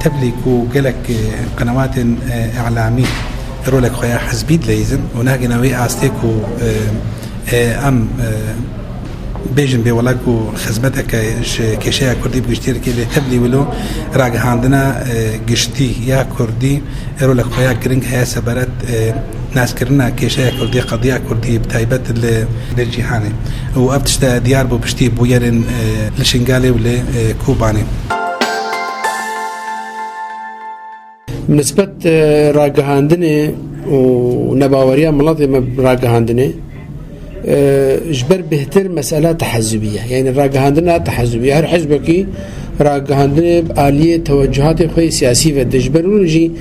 تبليك وقالك قنوات إعلامية رولك خويا حزبيد لازم وناقي نوي أستيكو أم بيجن بولاكو خدمتك كشيء كردي بقشتير كده تبلي ولو راجع عندنا قشتي يا كردي رولك خويا كرينج هي سبرت ناس كرنا كشيء كردي قضية كردي بتايبت للجيهاني وأبتشتا ديار بوبشتي بويرن لشنغالي ولا كوباني. بالنسبة راجعاندني ونباوريا ملاطي راجعاندني جبر بهتر مسألة تحزبية يعني راجعاندنا تحزبية هر حزبكي راجعاندني بآلية توجهات خوي سياسية فدجبرون جي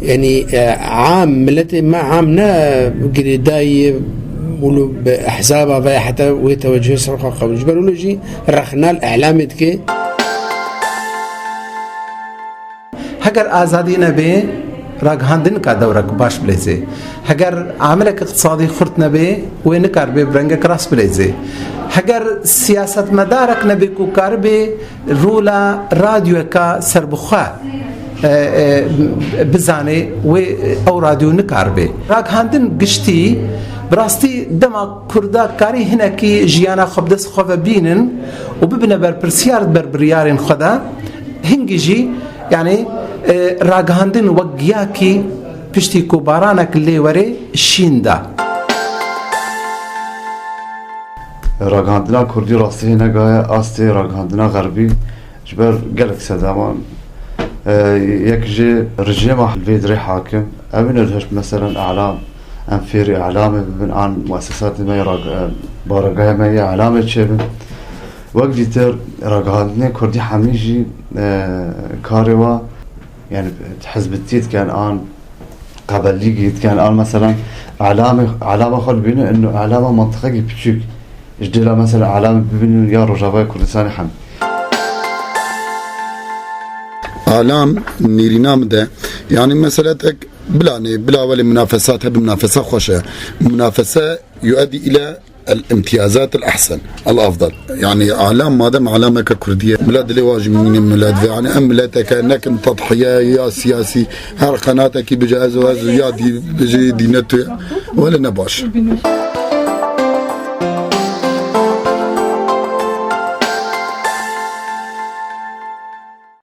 يعني عام ملتي ما عامنا قريداي ولو بأحزابها في حتى ويتوجه سرقة قبل جبرون جي رخنا الإعلام كي هجر آزادی نبی راجهاندن کا دورک باش بلیزه هجر عملك اقتصادي خرط نبی و نکار به برنگ کراس بلیزه هجر سیاست مدارک نبی کو کار به رولا رادیو کا سربخا بزانه و او رادیو نکار به راجهاندن گشتی براستی دما کردا کاری هنکی جیانا خبدس خوف بینن و ببنه بر پرسیار بر بریارن خدا هنگیجی يعني راجهاندن وقياكي بشتي كوبارانك اللي وري شيندا راجهاندنا كردي راستي نجاية أستي راجهاندنا غربي جبر قالك سدامان يكجي رجيم الفيدري حاكم أمين الهش مثلا إعلام أنفيري إعلامي من عن مؤسسات ما بارجاية ما إعلامي شيء وقت جيتر راجهاندنا كردي حميجي كاروا يعني حزب التيت كان آن قبل ليجيت كان آن مثلا علامة خل بينه إنه علامة منطقية بتشوك إجدلا مثلا علامة بينه يا رجاء كردستان حم علام نيرينام ده يعني مسألتك بلا ولا منافسات هذه منافسة خوشة منافسة يؤدي إلى الامتيازات الأحسن الأفضل يعني أعلام ما دام علامة ككردية ميلاد اللي واجب من ميلاد يعني أم ميلادك أنك تضحية يا سياسي هر قناتك بجهاز وهذا يا دي بجي دينته ولا نباش